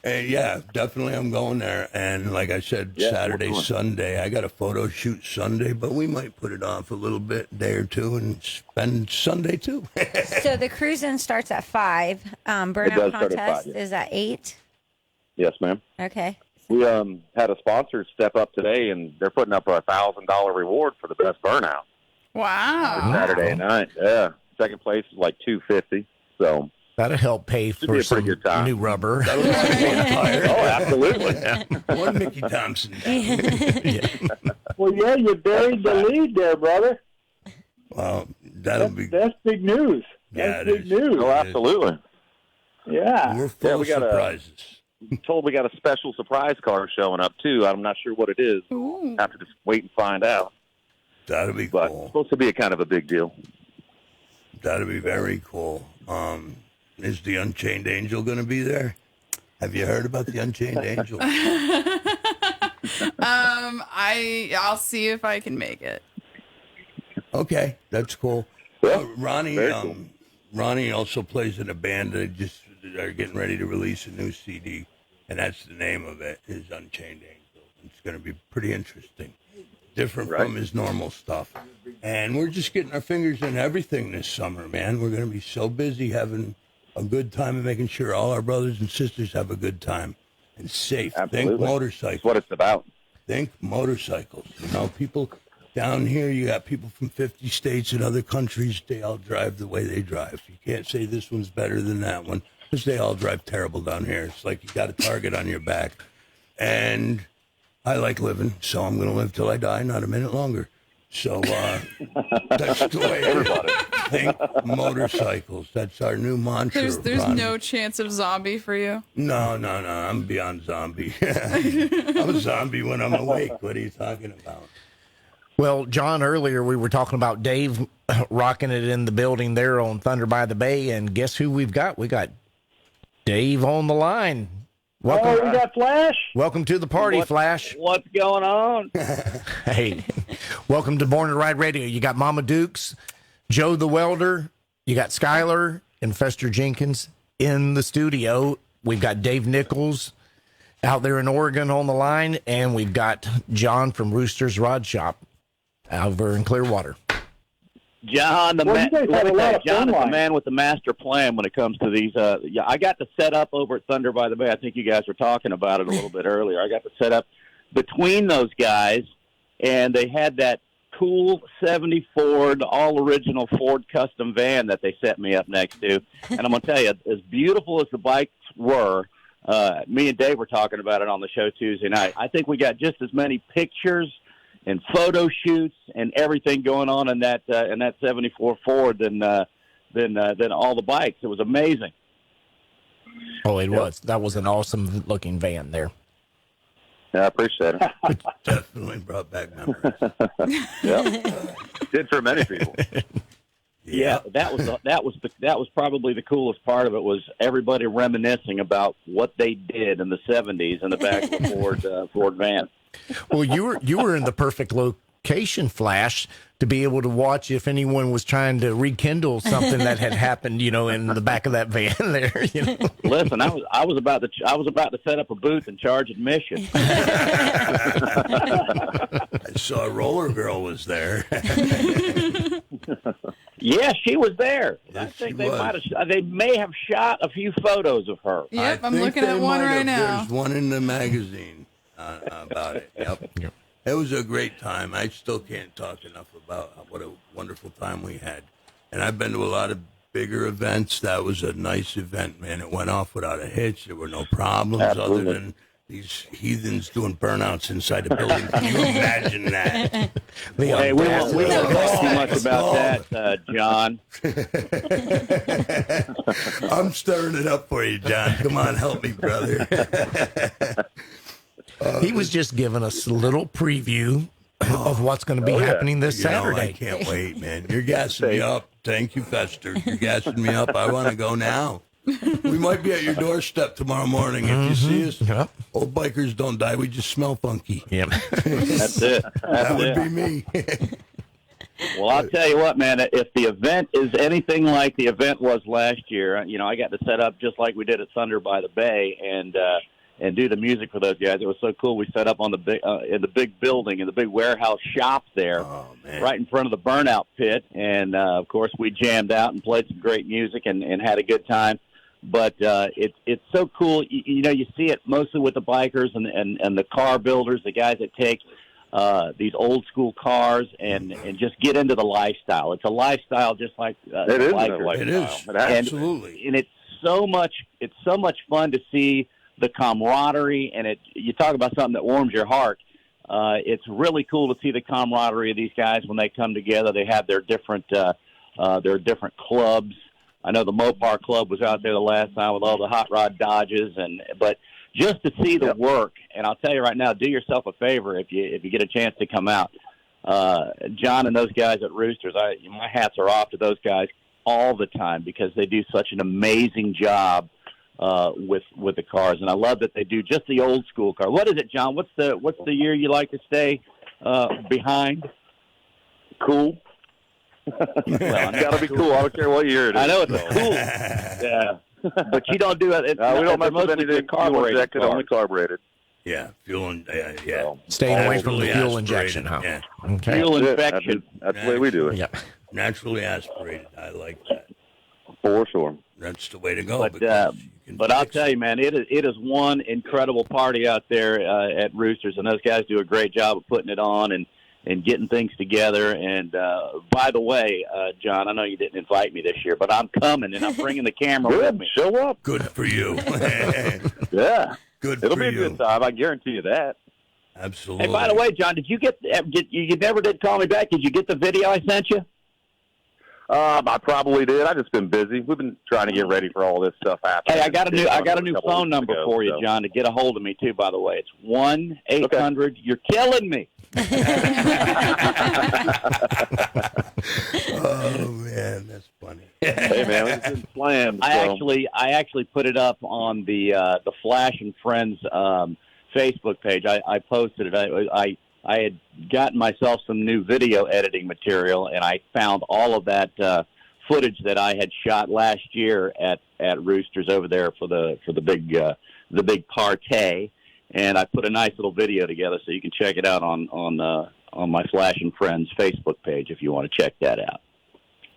yeah, definitely I'm going there. And like I said, Saturday, Sunday. I got a photo shoot Sunday, but we might put it off a little bit, day or two, and spend Sunday, too. So the cruising starts at 5. Burnout contest is at 8. Yes, ma'am. Okay. We had a sponsor step up today, and they're putting up a $1,000 reward for the best burnout. Wow. Saturday night. Yeah. Second place is like $250. So that'll help pay should be for a pretty some good time. new rubber. That'll be one tire. Oh, absolutely. One Mickey Thompson. Well, yeah, you buried the lead there, brother. Well, That's big news. Yeah, That's it big is. news. Oh, absolutely. Yeah. We're full of we got surprises. Told we got a special surprise car showing up, too. I'm not sure what it is. Ooh. Have to just wait and find out. That'll be But cool. it's supposed to be a kind of a big deal. That'll be very cool. Is the Unchained Angel going to be there? Have you heard about the Unchained Angel? I'll see if I can make it. Okay, that's cool. Yeah, Ronnie, very cool. Ronnie also plays in a band that just are getting ready to release a new CD, and that's the name of it, is Unchained Angel. It's going to be pretty interesting, different Right. from his normal stuff. And we're just getting our fingers in everything this summer, man. We're going to be so busy having a good time and making sure all our brothers and sisters have a good time and safe. Absolutely. Think motorcycles. That's what it's about. Think motorcycles. You know, people down here, you got people from 50 states and other countries. They all drive the way they drive. You can't say this one's better than that one because they all drive terrible down here. It's like you got a target on your back. And I like living, so I'm going to live till I die, not a minute longer. So that's the way everybody think motorcycles. That's our new mantra. There's Ronnie. no chance of zombie for you. No. I'm beyond zombie. I'm a zombie when I'm awake. What are you talking about? Well, John, earlier we were talking about Dave rocking it in the building there on Thunder by the Bay, and guess who we've got? We got Dave on the line. Welcome, Oh, we got Flash? welcome to the party, Flash. What's going on? Hey, welcome to Born to Ride Radio. You got Mama Dukes, Joe the Welder, you got Skylar and Fester Jenkins in the studio. We've got Dave Nichols out there in Oregon on the line, and we've got John from Rooster's Rod Shop over in Clearwater. John, Well, you guys have a lot of John fun is the lines. man with the master plan when it comes to these. Yeah, I got to set up over at Thunder by the Bay. I think you guys were talking about it a little bit earlier. I got to set up between those guys, and they had that cool 70 Ford, all original Ford custom van that they set me up next to. And I'm going to tell you, as beautiful as the bikes were, me and Dave were talking about it on the show Tuesday night. I think we got just as many pictures and photo shoots and everything going on in that 74 Ford than all the bikes. It was amazing. Oh, it was. That was an awesome looking van there. Yeah, I appreciate it. Definitely brought back memories. Yeah, did for many people. Yeah, that was probably the coolest part of it, was everybody reminiscing about what they did in the 70s in the back of the Ford van. Well, you were in the perfect location, Flash, to be able to watch if anyone was trying to rekindle something that had happened, in the back of that van there. Listen, I was about to set up a booth and charge admission. I saw Roller Girl was there. Yeah, she was there. I Yes, think she was. they may have shot a few photos of her. Yep, I I'm think looking at they one might right have. now. There's one in the magazine about it. Yep. It was a great time. I still can't talk enough about what a wonderful time we had. And I've been to a lot of bigger events. That was a nice event, man. It went off without a hitch. There were no problems Absolutely. other than these heathens doing burnouts inside the building. Can you imagine that? Hey, we won't talk too much about that, John. I'm stirring it up for you, John. Come on, help me, brother. He was just giving us a little preview of what's going to be happening this Saturday. I can't wait, man. You're gassing me up. Thank you, Fester. You're gassing me up. I want to go now. We might be at your doorstep tomorrow morning. If you see us, Yep. old bikers don't die. We just smell funky. Yep. That's it. That would be me. Well, I'll tell you what, man. If the event is anything like the event was last year, I got to set up just like we did at Thunder by the Bay and do the music for those guys. It was so cool. We set up on in the big building, in the big warehouse shop there, right in front of the burnout pit. And of course, we jammed out and played some great music and had a good time. But it's so cool. You see it mostly with the bikers and the car builders, the guys that take these old school cars and just get into the lifestyle. It's a lifestyle just like It is a bikers. lifestyle. It is. It has- Absolutely. And it's so much fun to see the camaraderie, and you talk about something that warms your heart. It's really cool to see the camaraderie of these guys when they come together. They have their different clubs. I know the Mopar Club was out there the last time with all the hot rod Dodges, but just to see the work. And I'll tell you right now, do yourself a favor if you get a chance to come out. John and those guys at Roosters, my hats are off to those guys all the time because they do such an amazing job with the cars, and I love that they do just the old school car. What is it, John? What's the year you like to stay behind? Cool. Well, It's got to be cool. I don't care what year it is. I know it's cool. Yeah, but you don't do it. We don't mess with anything fuel-injected, only carbureted. Yeah, fuel and yeah. Staying away from the Naturally fuel aspirated, injection, huh? Yeah. Okay. Fuel That's it. infection. That's the way we do it. Yeah. Naturally aspirated. I like that. For sure. That's the way to go. But because you can but I'll fix tell you, man, it is one incredible party out there at Roosters, and those guys do a great job of putting it on and getting things together. And by the way, John, I know you didn't invite me this year, but I'm coming, and I'm bringing the camera with Good. me. Show up. Good for you. Yeah. Good It'll for be a you. good time. I guarantee you that. Absolutely. Hey, by the way, John, did you get? You never did call me back? Did you get the video I sent you? I probably did. I've just been busy. We've been trying to get ready for all this stuff happening. Hey, I got a new couple phone weeks number ago, for you, so. John, to get a hold of me too. By the way, it's 1-800. You're killing me. Oh man, that's funny. Hey man, we've been playing. I actually put it up on the Flash and Friends Facebook page. I posted it. I had gotten myself some new video editing material, and I found all of that footage that I had shot last year at Roosters over there for the big party, and I put a nice little video together so you can check it out on my Flash and Friends Facebook page if you want to check that out.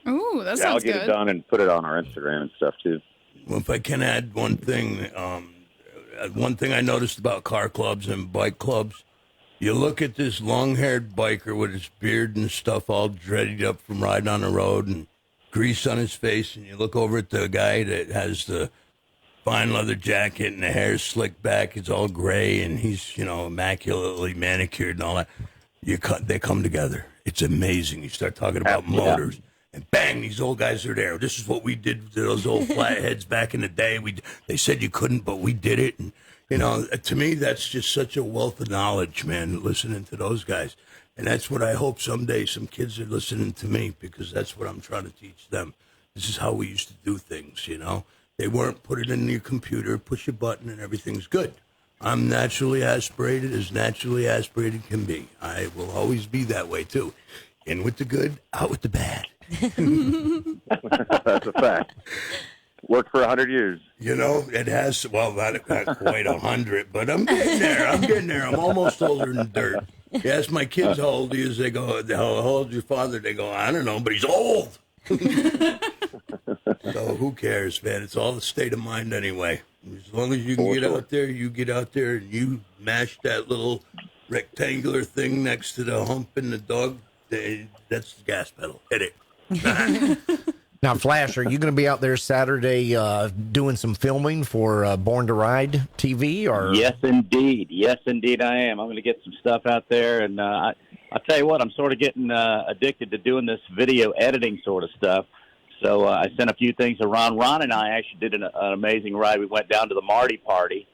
Ooh, that I'll sounds get good. it done and put it on our Instagram and stuff too. Well, if I can add one thing I noticed about car clubs and bike clubs, you look at this long-haired biker with his beard and stuff all dreaded up from riding on the road and grease on his face, and you look over at the guy that has the fine leather jacket and the hair's slicked back, it's all gray, and he's, immaculately manicured and all that. They come together. It's amazing. You start talking about motors. And bang, these old guys are there. This is what we did to those old flatheads back in the day. They said you couldn't, but we did it. And, to me, that's just such a wealth of knowledge, man, listening to those guys. And that's what I hope someday some kids are listening to me, because that's what I'm trying to teach them. This is how we used to do things, They weren't put it in your computer, push a button, and everything's good. I'm naturally aspirated can be. I will always be that way, too. In with the good, out with the bad. That's a fact. Worked for 100 years. It has, well, not quite 100, but I'm getting there. I'm almost older than dirt. You ask my kids how old he is, they go, how old is your father? They go, I don't know, but he's old. So who cares, man? It's all the state of mind anyway. As long as you can get out there, you get out there and you mash that little rectangular thing next to the hump in the dog, that's the gas pedal. Hit it. Now, Flash, are you going to be out there Saturday doing some filming for Born to Ride TV? Or Yes, indeed, I am. I'm going to get some stuff out there, and I'll tell you what, I'm sort of getting addicted to doing this video editing sort of stuff. So I sent a few things to Ron. Ron and I actually did an amazing ride. We went down to the Marty party,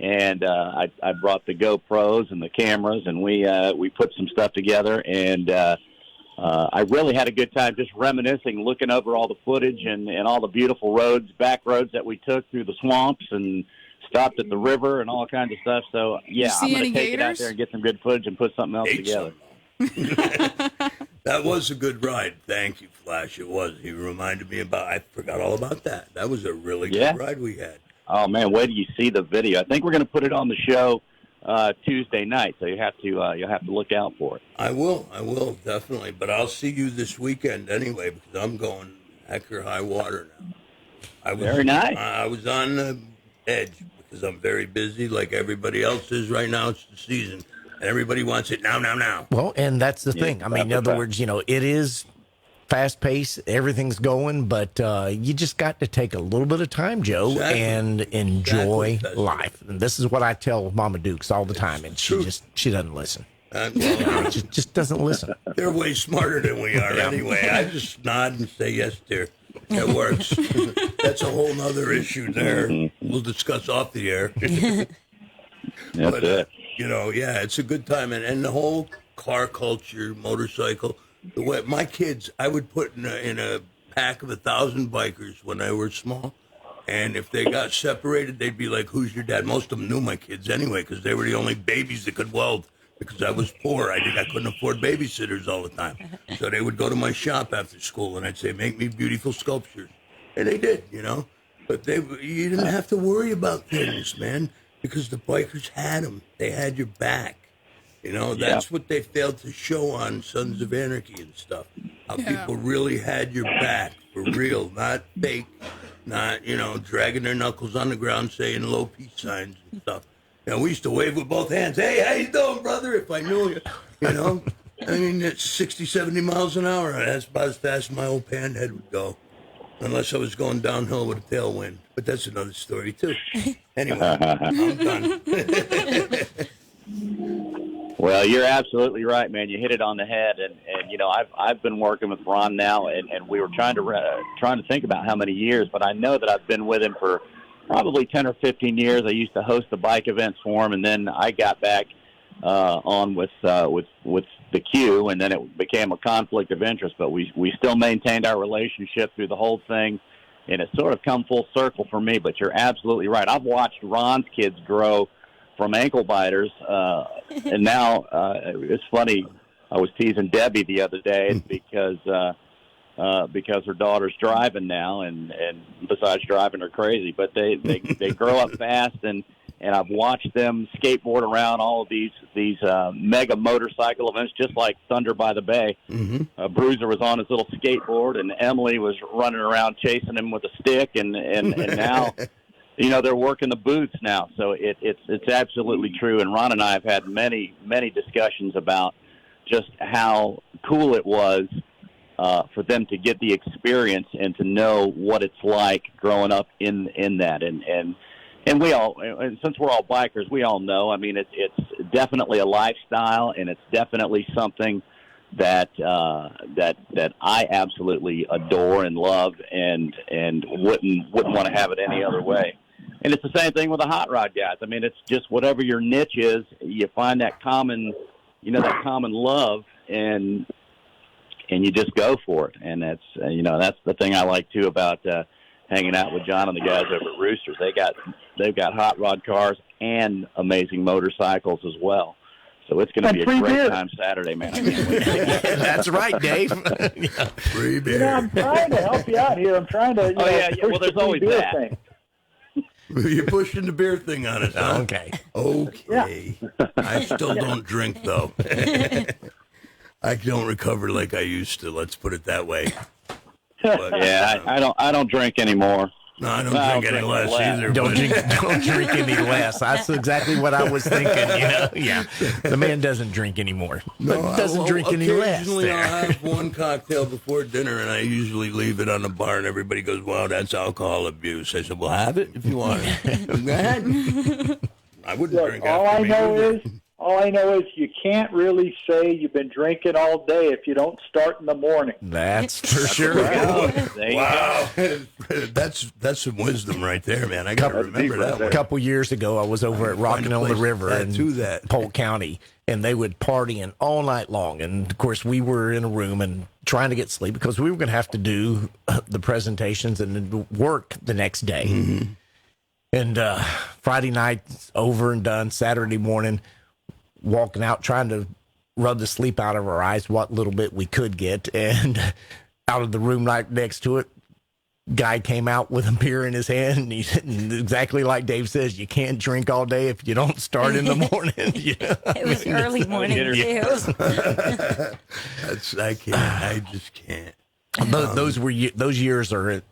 and I brought the GoPros and the cameras, and we put some stuff together, and I really had a good time just reminiscing, looking over all the footage and all the beautiful roads, back roads that we took through the swamps and stopped at the river and all kinds of stuff. So, yeah, I'm going to take it out there and get some good footage and put something else together. That was a good ride. Thank you, Flash. It was. He reminded me I forgot all about that. That was a really good ride we had. Oh, man, wait till you see the video. I think we're going to put it on the show Tuesday night, so you'll have to look out for it. I will definitely. But I'll see you this weekend anyway, because I'm going heck or high water now. Very nice. I was on the edge because I'm very busy, like everybody else is right now. It's the season. And everybody wants it now. Well, and that's the thing. I mean, in other words, it is fast paced, everything's going, but you just got to take a little bit of time, Joe, and enjoy life. And this is what I tell Mama Dukes all the time, and she doesn't listen. Just doesn't listen. They're way smarter than we are anyway. I just nod and say, yes, dear. That works. That's a whole nother issue there. We'll discuss off the air. But, it's a good time. And the whole car culture, motorcycle, the way my kids, I would put in a pack of 1,000 bikers when they were small. And if they got separated, they'd be like, who's your dad? Most of them knew my kids anyway, because they were the only babies that could weld. Because I was poor. I couldn't afford babysitters all the time. So they would go to my shop after school, and I'd say, make me beautiful sculptures. And they did, But you didn't have to worry about things, man, because the bikers had them. They had your back. That's what they failed to show on Sons of Anarchy and stuff. How people really had your back, for real, not fake, not, dragging their knuckles on the ground saying low peace signs and stuff. We used to wave with both hands. Hey, how you doing, brother? If I knew you, I mean, it's 60, 70 miles an hour. That's about as fast as my old panhead would go, unless I was going downhill with a tailwind. But that's another story, too. Anyway, I'm done. Well, you're absolutely right, man. You hit it on the head. And I've been working with Ron now, and we were trying to think about how many years, but I know that I've been with him for probably 10 or 15 years. I used to host the bike events for him, and then I got back on with the Q, and then it became a conflict of interest. But we still maintained our relationship through the whole thing, and it's sort of come full circle for me. But you're absolutely right. I've watched Ron's kids grow from ankle biters, and now it's funny. I was teasing Debbie the other day because her daughter's driving now, and besides driving her crazy, but they grow up fast, and I've watched them skateboard around all of these mega motorcycle events, just like Thunder by the Bay. Mm-hmm. Bruiser was on his little skateboard, and Emily was running around chasing him with a stick, and now they're working the booths now. So it's absolutely true. And Ron and I have had many discussions about just how cool it was for them to get the experience and to know what it's like growing up in that. And we all, and since we're all bikers, we all know, I mean, it's definitely a lifestyle, and it's definitely something that I absolutely adore and love, and wouldn't want to have it any other way. And it's the same thing with the hot rod guys. I mean, it's just whatever your niche is, you find that common love, and you just go for it. And that's the thing I like too about hanging out with John and the guys over at Roosters. They've got hot rod cars and amazing motorcycles as well. So it's going to be a great time Saturday, man. I can't wait. That's right, Dave. Free beer. I'm trying to help you out here. I'm trying to. Well, there's always that. Thing. You're pushing the beer thing on us, huh? Okay. Yeah. I still don't drink, though. I don't recover like I used to. Let's put it that way. But, I don't drink anymore. No, I don't drink any less either. Don't drink any less. That's exactly what I was thinking. Yeah. The man doesn't drink anymore, but doesn't drink any less. Occasionally, I'll have one cocktail before dinner, and I usually leave it on the bar, and everybody goes, "Wow, that's alcohol abuse." I said, "Well, have it if you want it." Go ahead. I wouldn't drink. All I know is you can't really say you've been drinking all day if you don't start in the morning. That's for sure. Wow. That's some wisdom right there, man. I got to remember that one. A couple years ago, I was over at Rockin' on the River in Polk County, and they would partying all night long. And, of course, we were in a room and trying to get sleep because we were going to have to do the presentations and work the next day. Mm-hmm. And Friday night, over and done. Saturday morning, walking out, trying to rub the sleep out of our eyes, what little bit we could get. And out of the room right next to it, guy came out with a beer in his hand, and he's exactly like Dave says, you can't drink all day if you don't start in the morning. It was early morning, too. I just can't. Those years are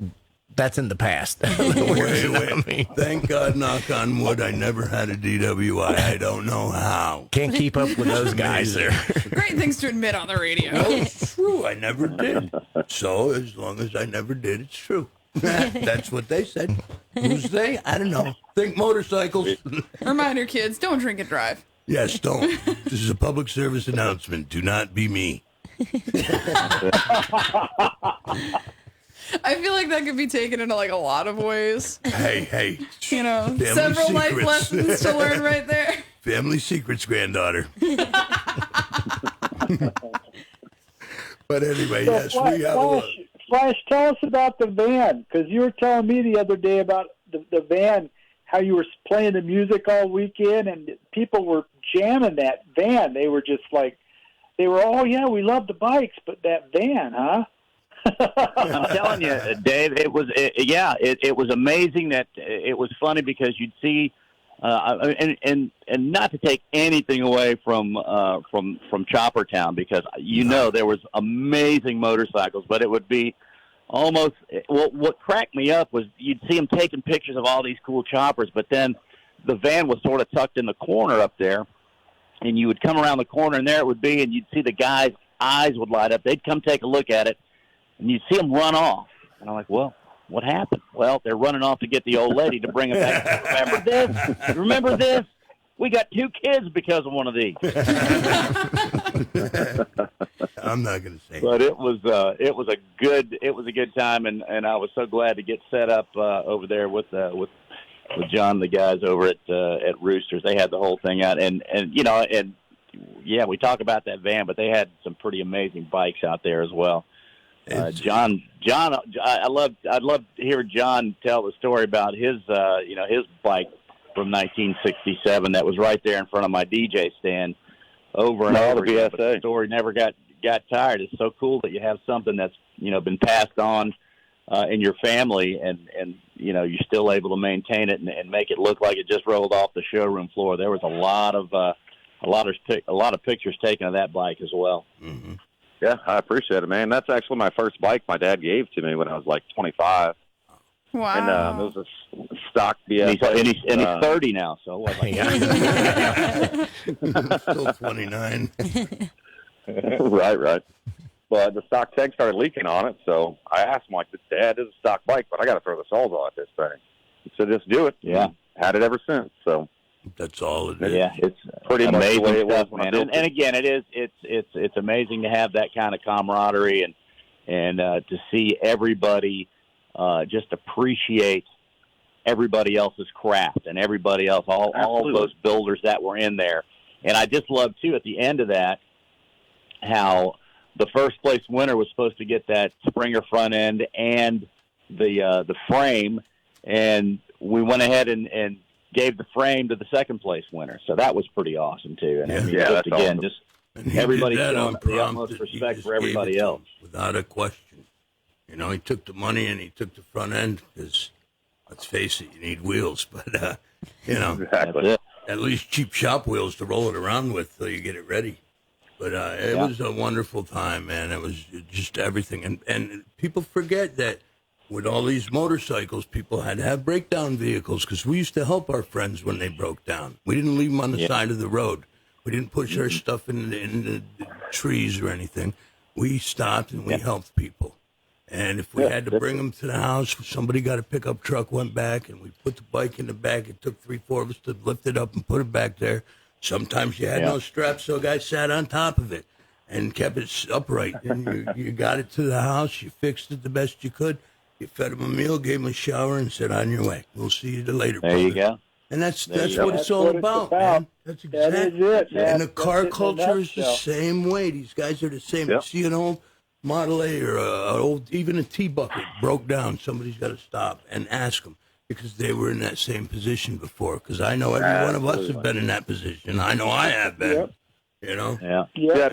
That's in the past. Wait. Thank God, knock on wood, I never had a DWI. I don't know how. Can't keep up with those guys there. Great things to admit on the radio. No, it's true. I never did. So as long as I never did, it's true. That's what they said. Who's they? I don't know. Think motorcycles. Reminder, kids, don't drink and drive. Yes, don't. This is a public service announcement. Do not be me. I feel like that could be taken into like a lot of ways. Hey. You know, Family several life secrets. lessons to learn right there. Family secrets, granddaughter. But anyway, yes, we have Flash, tell us about the van, because you were telling me the other day about the van, how you were playing the music all weekend, and people were jamming that van. They were just like, oh, yeah, we love the bikes, but that van, huh? I'm telling you, Dave, it was amazing that it was funny because you'd see, and not to take anything away from Chopper Town, because there was amazing motorcycles, but it would be almost, well, what cracked me up was you'd see them taking pictures of all these cool choppers, but then the van was sort of tucked in the corner up there, and you would come around the corner, and there it would be, and you'd see the guys' eyes would light up. They'd come take a look at it, and you'd see them run off. And I'm like, well, what happened? Well, they're running off to get the old lady to bring it back. Remember this? Remember this? We got 2 kids because of one of these. I'm not going to say. But it was a good time, and I was so glad to get set up over there with John, the guys over at Roosters. They had the whole thing out, and we talk about that van, but they had some pretty amazing bikes out there as well. John, I'd love to hear John tell the story about his bike from 1967 that was right there in front of my DJ stand over and over again. But the story never got tired. It's so cool that you have something that's been passed on in your family, and you're still able to maintain it and make it look like it just rolled off the showroom floor. There was a lot of pictures taken of that bike as well. Mm-hmm. Yeah, I appreciate it, man. That's actually my first bike my dad gave to me when I was like 25. Wow. And it was a stock BS. And he's 30 now, so what? Still 29. Right. But the stock tank started leaking on it, so I asked him, like, Dad, this is a stock bike, but I got to throw the Sawzall at this thing. He said, just do it. Yeah. Had it ever since, so. That's all it is. Yeah, it's pretty amazing much the way it was stuff, when I man. built And again, it's amazing to have that kind of camaraderie and to see everybody just appreciate everybody else's craft and everybody else, all those builders that were in there. And I just love too at the end of that how the first place winner was supposed to get that Springer front end and the frame, and we went ahead and gave the frame to the second place winner. So that was pretty awesome too. And just again, awesome. just everybody showing the utmost respect for everybody else. Without a question. He took the money and he took the front end because, let's face it, you need wheels. But, Exactly. at least cheap shop wheels to roll it around with till you get it ready. But it was a wonderful time, man. It was just everything. And people forget that with all these motorcycles, people had to have breakdown vehicles because we used to help our friends when they broke down. We didn't leave them on the side of the road. We didn't push our stuff in the trees or anything. We stopped and we helped people. And if we had to bring them to the house, somebody got a pickup truck, went back, and we put the bike in the back. It took 3-4 of us to lift it up and put it back there. Sometimes you had no straps, so a guy sat on top of it and kept it upright. And you got it to the house. You fixed it the best you could. You fed him a meal, gave him a shower, and said, on your way. We'll see you later, There brother. you go. And that's what it's all about, man. That's exactly it, man. And the car That's it in a culture is the nutshell. same way. These guys are the same. Yep. You see an old Model A or even a T-bucket broke down, somebody's got to stop and ask them because they were in that same position before. Because I know every one of us have been in that position. I know I have been. Yeah.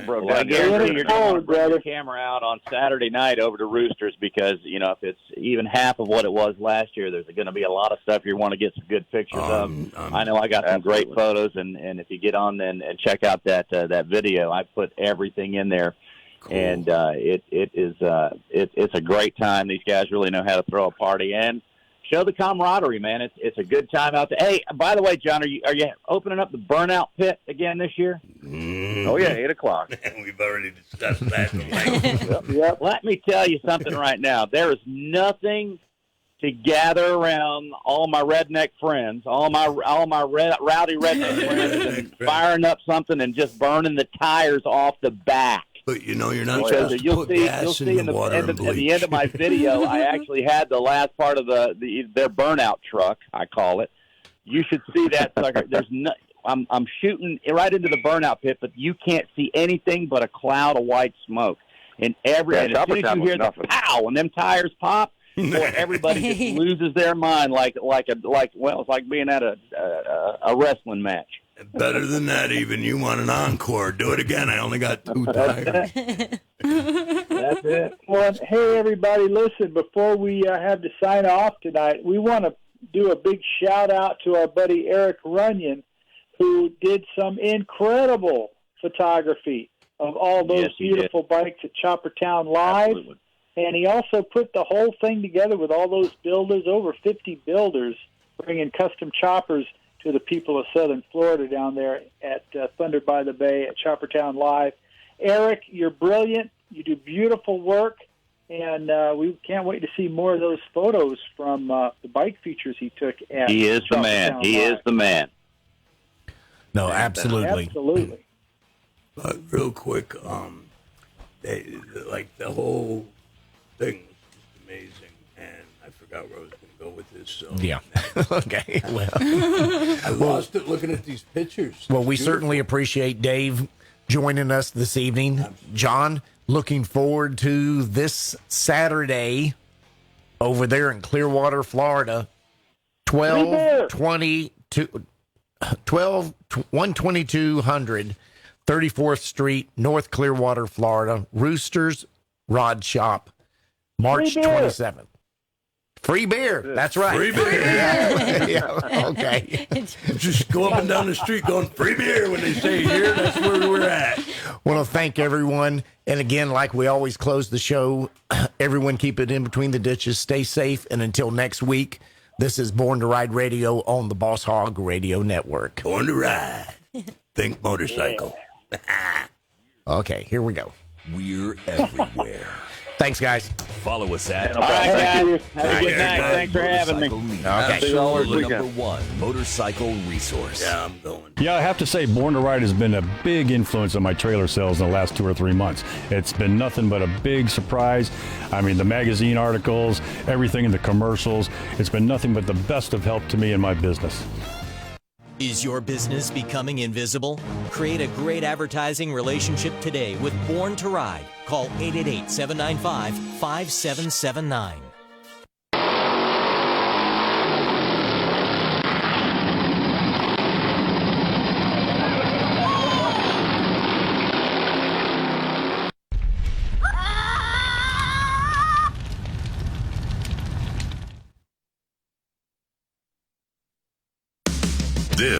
Broke Well, I down. guarantee you're going to bring your camera out on Saturday night over to Roosters because, if it's even half of what it was last year, there's going to be a lot of stuff you want to get some good pictures of. I know I got some great photos, and if you get on and check out that video, I put everything in there. And it's a great time. These guys really know how to throw a party and show the camaraderie, man. It's a good time out there. Hey, by the way, John, are you opening up the burnout pit again this year? Oh yeah, 8 o'clock. We've already discussed that. Yep. Let me tell you something right now. There is nothing to gather around all my redneck friends, all my rowdy redneck friends, and firing up something and just burning the tires off the back. But you're not supposed to put gas in the water and bleach. At the end of my video, I actually had the last part of their burnout truck, I call it. You should see that sucker. I'm shooting right into the burnout pit, but you can't see anything but a cloud of white smoke. And as soon as you hear the pow and them tires pop, boy, everybody just loses their mind like it's like being at a wrestling match. Better than that, even. You want an encore. Do it again. I only got 2 tires. That's it. Well, hey, everybody, listen, before we have to sign off tonight, we want to do a big shout-out to our buddy Eric Runyon, who did some incredible photography of all those beautiful bikes at Chopper Town Live. Absolutely. And he also put the whole thing together with all those builders, over 50 builders, bringing custom choppers to the people of Southern Florida down there at Thunder by the Bay at Chopper Town Live. Eric, you're brilliant. You do beautiful work, and we can't wait to see more of those photos from the bike features he took at He is the Chopper man. Town He Live. is the man. No, absolutely. Absolutely. But real quick, the whole thing was just amazing, and I forgot where I was going to go with this. So. Yeah. Okay. Well, I lost it looking at these pictures. Well, we certainly appreciate Dave joining us this evening. Absolutely. John, looking forward to this Saturday over there in Clearwater, Florida. 12200 34th Street, North Clearwater, Florida. Roosters Rod Shop, March 27th. Free beer. That's right. Free beer. Yeah. Okay. Just go up and down the street going, free beer when they say here. That's where we're at. Want to thank everyone. And again, like we always close the show, everyone keep it in between the ditches. Stay safe. And until next week, this is Born to Ride Radio on the Boss Hogg Radio Network. Born to Ride. Think motorcycle. Okay, here we go. We're everywhere. Thanks, guys. Follow us at All right, guys. Have a good night. Thanks for having me. Okay. See you all this The weekend. #1 motorcycle resource. Yeah, I'm going. Yeah, I have to say, Born to Ride has been a big influence on my trailer sales in the last 2 or 3 months. It's been nothing but a big surprise. I mean, the magazine articles, everything in the commercials. It's been nothing but the best of help to me in my business. Is your business becoming invisible? Create a great advertising relationship today with Born to Ride. Call 888-795-5779.